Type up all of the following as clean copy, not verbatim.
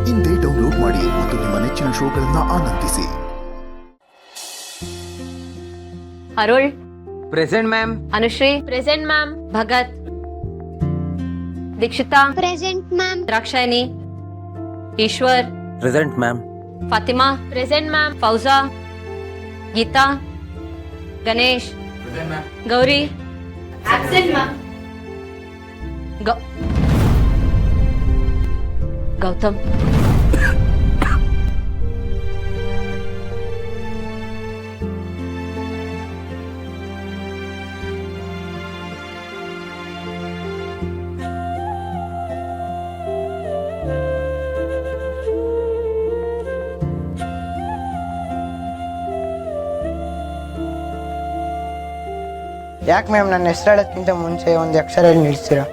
ಇಂದೇ ಡೌನ್ಲೋಡ್ ಮಾಡಿ ಮತ್ತು ನಿಮ್ಮ ನೆಚ್ಚಿನ ಶೋಗಳನ್ನ ಆನಂದಿಸಿ. Arul present ma'am. Anushree present ma'am. Bhagat Dikshita present ma'am. Drakshayini Eshwar present ma'am. Fatima present ma'am. Fauja Geeta Ganesh Gauri absent ma'am. Gautam ಯಾಕೆ ಮ್ಯಾಮ್ ನನ್ನ ಹೆಸರು ಹೇಳೋಕ್ಕಿಂತ ಮುಂಚೆ ಒಂದು ಅಕ್ಷರ ಹೇಳಿ ನಿಲ್ಲಿಸ್ತೀರಾ?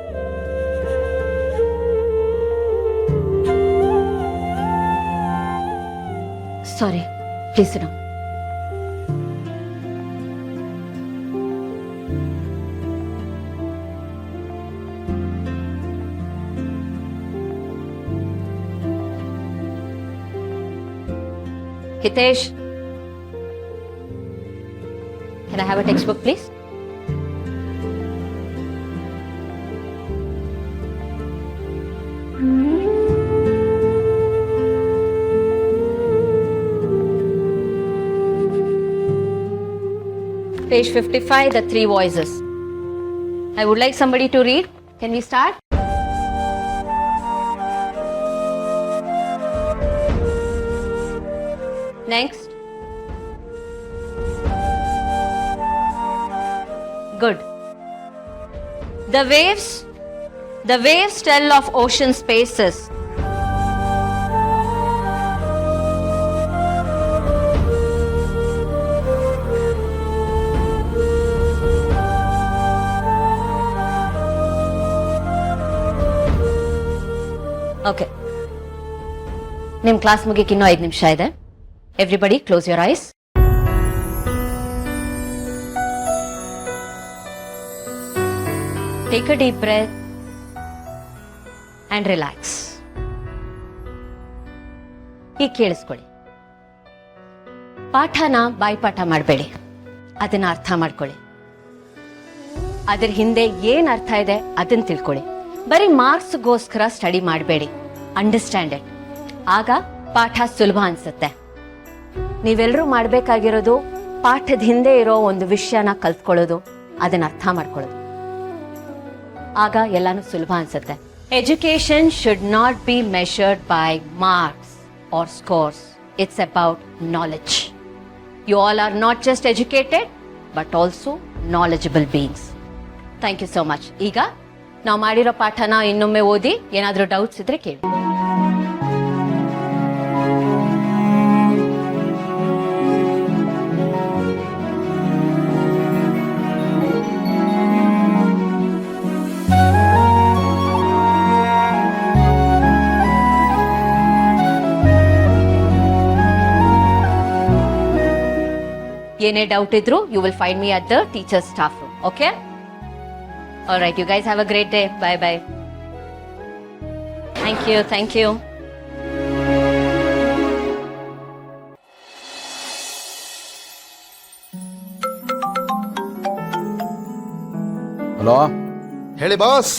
Sorry please no. Hitesh, can I have a textbook please? Page 55, the three voices. I would like somebody to read. Can we start? Next. Good. The waves tell of ocean spaces. Okay. ನಿಮ್ಮ class ಮುಗಿಯಕ್ಕೆ ಇನ್ನೂ 5 ನಿಮಿಷ ಇದೆ. Everybody close your eyes. Take a deep breath and relax. ಈಗ ಕೇಳಿಸ್ಕೊಳ್ಳಿ. ಪಾಠನ ಬಾಯ್ಪಾಠ ಮಾಡಬೇಡಿ, ಅದನ್ನ ಅರ್ಥ ಮಾಡ್ಕೊಳ್ಳಿ. ಅದ್ರ ಹಿಂದೆ ಏನ್ ಅರ್ಥ ಇದೆ ಅದನ್ನ ತಿಳ್ಕೊಳ್ಳಿ. ಬರೀ ಮಾರ್ಕ್ಸ್ಗೋಸ್ಕರ ಸ್ಟಡಿ ಮಾಡಬೇಡಿ, ಅಂಡರ್ಸ್ಟ್ಯಾಂಡ್ ಇಟ್. ಆಗ ಪಾಠ ಸುಲಭ ಅನ್ಸುತ್ತೆ. ನೀವೆಲ್ಲರೂ ಮಾಡಬೇಕಾಗಿರೋದು ಪಾಠದ ಹಿಂದೆ ಇರೋ ಒಂದು ವಿಷಯನ ಕಲ್ತ್ಕೊಳ್ಳೋದು, ಅದನ್ನ ಅರ್ಥ ಮಾಡ್ಕೊಳ್ಳೋದು. ಆಗ ಎಲ್ಲಾನು ಸುಲಭ ಅನ್ಸುತ್ತೆ. Education should not be measured by marks or scores. It's about knowledge. You all are not just educated but also knowledgeable beings. Thank you so much. ಈಗ ನಾವು ಮಾಡಿರೋ ಪಾಠನ ಇನ್ನೊಮ್ಮೆ ಓದಿ, ಏನಾದರೂ ಡೌಟ್ಸ್ ಇದ್ರೆ ಕೇಳಿ. ಏನೇ ಡೌಟ್ ಇದ್ರು you will find me at the teachers staff room. Okay? All right, you guys have a great day. Bye bye. Thank you. Thank you. Hello, ಹೇಳಿ ಬಾಸ್.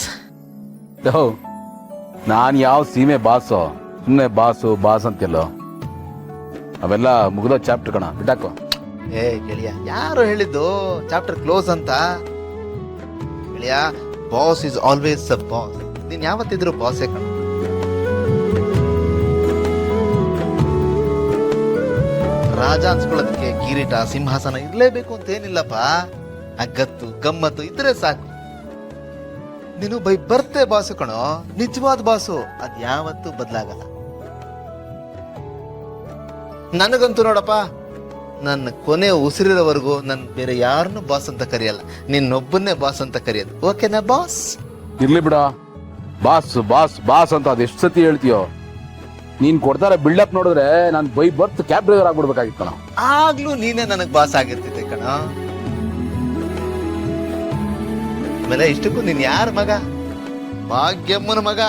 ನಾನು ಯಾವ ಸೀಮೆ ಬಾಸು? ಸುಮ್ಮನೆ ಬಾಸ್ ಅಂತೆಲ್ಲೋ. ಅವೆಲ್ಲ ಮುಗಿದೋ ಚಾಪ್ಟರ್ ಕಣ, ಬಿಟ್ಟಾಕೋ. ಏ ಗೆಳೆಯ, ಯಾರು ಹೇಳಿದ್ದು ಚಾಪ್ಟರ್ ಕ್ಲೋಸ್ ಅಂತ? ಗೆಳೆಯ, boss is always a boss. ನೀನ್ ಯಾವತ್ತಿದ್ರು ಬಾಸೇ ಕಣ. ರಾಜ ಅನ್ಸ್ಕೊಳ್ಳೋದಕ್ಕೆ ಕಿರೀಟ ಸಿಂಹಾಸನ ಇರ್ಲೇಬೇಕು ಅಂತ ಏನಿಲ್ಲಪ್ಪ. ಅಗತ್ತು ಗಮ್ಮತ್ತು ಇದ್ರೆ ಸಾಕು. ನೀನು ಬೈ ಬರ್ತೆ ಬಾಸು ಕಣೋ, ನಿಜವಾದ ಬಾಸು. ಅದ್ ಯಾವತ್ತೂ ಬದಲಾಗಲ್ಲ. ನನಗಂತೂ ನೋಡಪ್ಪ, ನನ್ನ ಕೊನೆ ಉಸಿರಿರೋವರೆಗೂ ನನ್ ಬೇರೆ ಯಾರನ್ನು ಬಾಸ್ ಅಂತ ಕರೆಯಲ್ಲ, ನಿನ್ನೊಬ್ಬನ್ನೇ ಬಾಸ್ ಅಂತ ಕರೆಯೋದು. ಓಕೆನಾ ಬಾಸ್? ಇರ್ಲಿ ಬಿಡ. ಬಾಸ್ ಅಂತ ಅದೆಷ್ಟು ಸತಿ ಹೇಳ್ತೀಯೋ. ನೀನ್ ಕೊಡ್ತಾರೆ ಬಿಲ್ಡಪ್ ನೋಡಿದ್ರೆ ನಾನು ಬೈ ಬರ್ತ್ ಕ್ಯಾಬ್ ಡ್ರೈವರ್ ಆಗ್ಬಿಡ್ಬೇಕಾಗಿತ್ತು ಕಣ. ಆಗ್ಲೂ ನೀನೇ ನನಗ್ ಬಾಸ್ ಆಗಿರ್ತಿದ್ದೆ ಕಣ. ಆಮೇಲೆ ಇಷ್ಟಕ್ಕೂ ನೀನ್ ಯಾರ ಮಗ? ಭಾಗ್ಯಮ್ಮನ ಮಗ.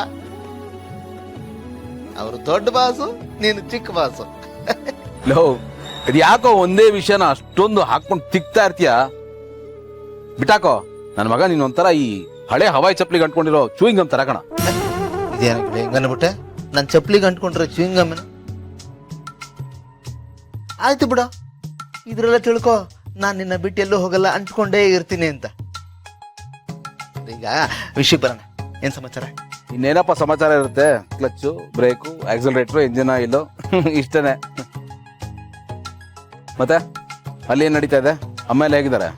ಅವರು ದೊಡ್ಡ ಬಾಸು, ನೀನು ಚಿಕ್ಕ ಬಾಸು. ಲೋ ಇದು ಯಾಕೋ ಒಂದೇ ವಿಷಯನ ಅಷ್ಟೊಂದು ಹಾಕೊಂಡು ತಿಕ್ತಾ ಇರ್ತೀಯ? ಬಿಟ್ಟಾಕೋ. ನನ್ನ ಮಗ ನೀನ್ ಒಂಥರ ಈ ಹಳೆ ಹವಾಯಿ ಚಪ್ಪಲಿಗೆ ಅಂಟ್ಕೊಂಡಿರೋ ಚೂಯಿಂಗ್ ಗಮ್ ತರ ಕಣ. ಇದೇನಾಗಿದೆ ಹೆಂಗನ್ಬಿಟ್ಟೆ? ನನ್ನ ಚಪ್ಪಲಿಗೆ ಅಂಟ್ಕೊಂಡ್ರೆ ಚೂಯಿಂಗಮ್ಮನ? ಆಯ್ತು ಬಿಡ, ಇದ್ರೆಲ್ಲ ತಿಳ್ಕೊ, ನಾನು ನಿನ್ನ ಬಿಟ್ಟು ಎಲ್ಲೂ ಹೋಗಲ್ಲ, ಅಂಟ್ಕೊಂಡೇ ಇರ್ತೀನಿ ಅಂತ. ಈಗ ವಿಷಯ ಬರೋಣ. ಏನ್ ಸಮಾಚಾರ? ಇನ್ನೇನಪ್ಪ ಸಮಾಚಾರ ಇರುತ್ತೆ? ಕ್ಲಚ್ಚು, ಬ್ರೇಕು, ಆಕ್ಸಲರೇಟ್ರು, ಇಂಜಿನ್ ಆಯಿಲು ಇಷ್ಟನೇ. ಮತ್ತೆ ಅಲ್ಲಿ ಏನ್ ನಡೀತಾ ಇದೆ? ಅಮ್ಮ ಎಲ್ಲ ಹೇಗಿದ್ದಾರೆ?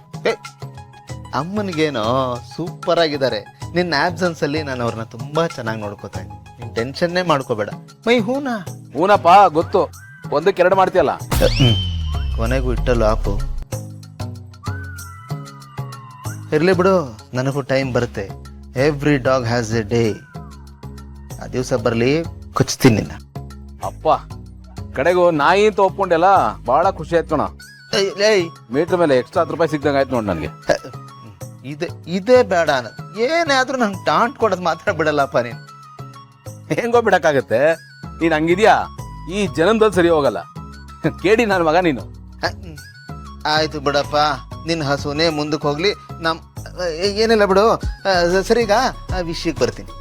ಅಮ್ಮನಿಗೇನೋ ಸೂಪರ್ ಆಗಿದ್ದಾರೆ. ನಿನ್ನ ಆಬ್ಸೆನ್ಸ್ ಅಲ್ಲಿ ನಾನು ಅವ್ರನ್ನ ತುಂಬಾ ಚೆನ್ನಾಗಿ ನೋಡ್ಕೋತಾ ಇದ್ದೀನಿ. ನೀನ್ ಟೆನ್ಷನ್ನೇ ಮಾಡ್ಕೋಬೇಡ. ಮೈ ಹೂನಾ? ಹೂನಪ್ಪ, ಗೊತ್ತು. ಒಂದಕ್ಕೆ ಎರಡು ಮಾಡ್ತೀಯಲ್ಲ. ಕೊನೆಗೂ ಇಟ್ಟಲು ಹಾಕು. ಇರ್ಲಿ ಬಿಡು, ನನಗೂ ಟೈಮ್ ಬರುತ್ತೆ. Every dog has A day. ಆ ದಿವಸ ಬರಲಿ, ಕೊಚ್ತೀನಿ ನಿನ್ನ. ಅಪ್ಪ ಕಡೆಗೂ ನಾಯಿ ಅಂತ ಒಪ್ಕೊಂಡೆಲ್ಲ, ಬಹಳ ಖುಷಿ ಆಯ್ತು ಕಣ. ಮೀಟರ್ ಮೇಲೆ ಎಕ್ಸ್ಟ್ರಾ 10 ರೂಪಾಯಿ ಸಿಕ್ದಂಗ ಆಯ್ತು ನೋಡ್ ನನಗೆ. ಇದೇ ಬೇಡ ಅನ್ನೋದು. ಏನಾದ್ರೂ ನಂಗೆ ಟಾಂಟ್ ಕೊಡೋದು ಮಾತ್ರ ಬಿಡಲ್ಲಪ್ಪ ನೀನು. ಹೆಂಗೋ ಬಿಡಕ್ಕಾಗತ್ತೆ? ನೀನ್ ಹಂಗಿದ್ಯಾ? ಈ ಜನ್ಮದಲ್ಲಿ ಸರಿ ಹೋಗಲ್ಲ. ಕೇಳಿ ನನ್ನ ಮಗ ನೀನು. ಆಯ್ತು ಬಿಡಪ್ಪ, ನಿನ್ನ ಹಸುನೇ ಮುಂದಕ್ಕೆ ಹೋಗ್ಲಿ. ಏನಿಲ್ಲ ಬಿಡು. ಸರಿ, ಈಗ ವಿಷಯಕ್ಕೆ ಬರ್ತೀನಿ.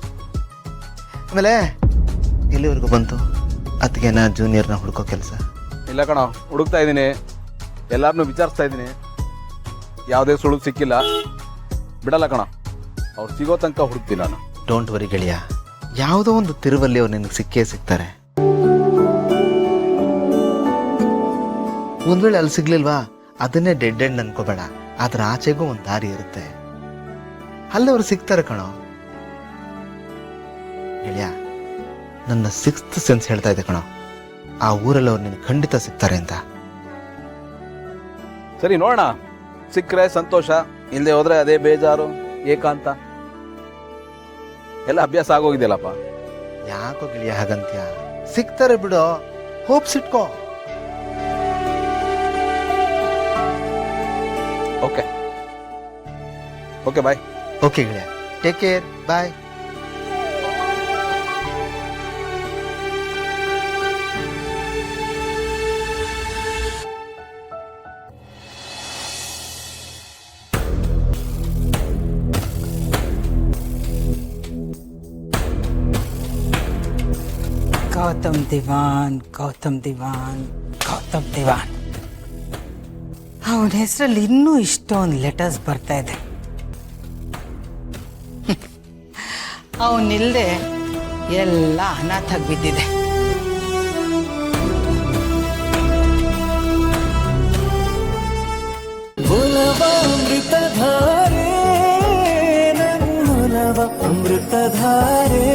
ಆಮೇಲೆ ಎಲ್ಲಿವರೆಗೂ ಬಂತು ಅದಕ್ಕೆನಾ ಜೂನಿಯರ್ನ ಹುಡ್ಕೋ ಕೆಲಸ? ಇಲ್ಲ ಕಣ, ಹುಡುಕ್ತಾ ಇದ್ದೀನಿ, ಎಲ್ಲಾರನ್ನೂ ವಿಚಾರಿಸ್ತಾ ಇದ್ದೀನಿ. ಯಾವುದೇ ಸುಳುಕು ಸಿಕ್ಕಿಲ್ಲ. ಬಿಡಲ್ಲ ಕಣ, ಅವ್ರು ಸಿಗೋ ತನಕ ಹುಡುಕ್ತೀನಿ ನಾನು. ಡೋಂಟ್ ವರಿ ಗೆಳೆಯ, ಯಾವುದೋ ಒಂದು ತಿರುವಲ್ಲಿ ಅವ್ರು ನಿನಗೆ ಸಿಕ್ಕೇ ಸಿಗ್ತಾರೆ. ಒಂದ್ ವೇಳೆ ಅಲ್ಲಿ ಸಿಗ್ಲಿಲ್ವಾ, ಅದನ್ನೇ ಡೆಡ್ ಎಂಡ್ ಅನ್ಕೋಬೇಡ. ಅದ್ರ ಆಚೆಗೂ ಒಂದು ದಾರಿ ಇರುತ್ತೆ, ಅಲ್ಲಿ ಅವ್ರು ಸಿಗ್ತಾರೆ ಕಣೋ. ಗೆಳೆಯ, ನನ್ನ 6th ಸೆನ್ಸ್ ಹೇಳ್ತಾ ಇದೆ ಕಣೋ, ಆ ಊರಲ್ಲಿ ಅವ್ರು ನಿನಗೆ ಖಂಡಿತ ಸಿಗ್ತಾರೆ ಅಂತ. ಸರಿ ನೋಡೋಣ, ಸಿಕ್ಕರೆ ಸಂತೋಷ, ಇಲ್ಲದೆ ಹೋದ್ರೆ ಅದೇ ಬೇಜಾರು, ಏಕಾಂತ. ಎಲ್ಲ ಅಭ್ಯಾಸ ಆಗೋಗಿದೆಯಲ್ಲಪ್ಪ. ಯಾಕೋ ಗೆಳೆಯ ಹಾಗಂತ್ಯ? ಸಿಗ್ತಾರೆ ಬಿಡೋ, ಹೋಪ್ಸ್ ಇಟ್ಕೋ. ಓಕೆ ಓಕೆ, ಬಾಯ್. ಓಕೆ ಗೆಳೆಯ, ಟೇಕ್ ಕೇರ್, ಬಾಯ್. ಗೌತಮ್ ದಿವಾನ್, ಗೌತಮ್ ದಿವಾನ್, ಗೌತಮ್ ದಿವಾನ್. ಅವನ ಹೆಸರಲ್ಲಿ ಇನ್ನೂ ಇಷ್ಟೊಂದು ಲೆಟರ್ಸ್ ಬರ್ತಾ ಇದೆ. ಅವನಿಲ್ಲದೆ ಎಲ್ಲ ಅನಾಥಾಗಿ ಬಿದ್ದಿದೆ. ಅಮೃತಧಾರೆ, ನನ್ನೊಲವ ಅಮೃತಧಾರೆ.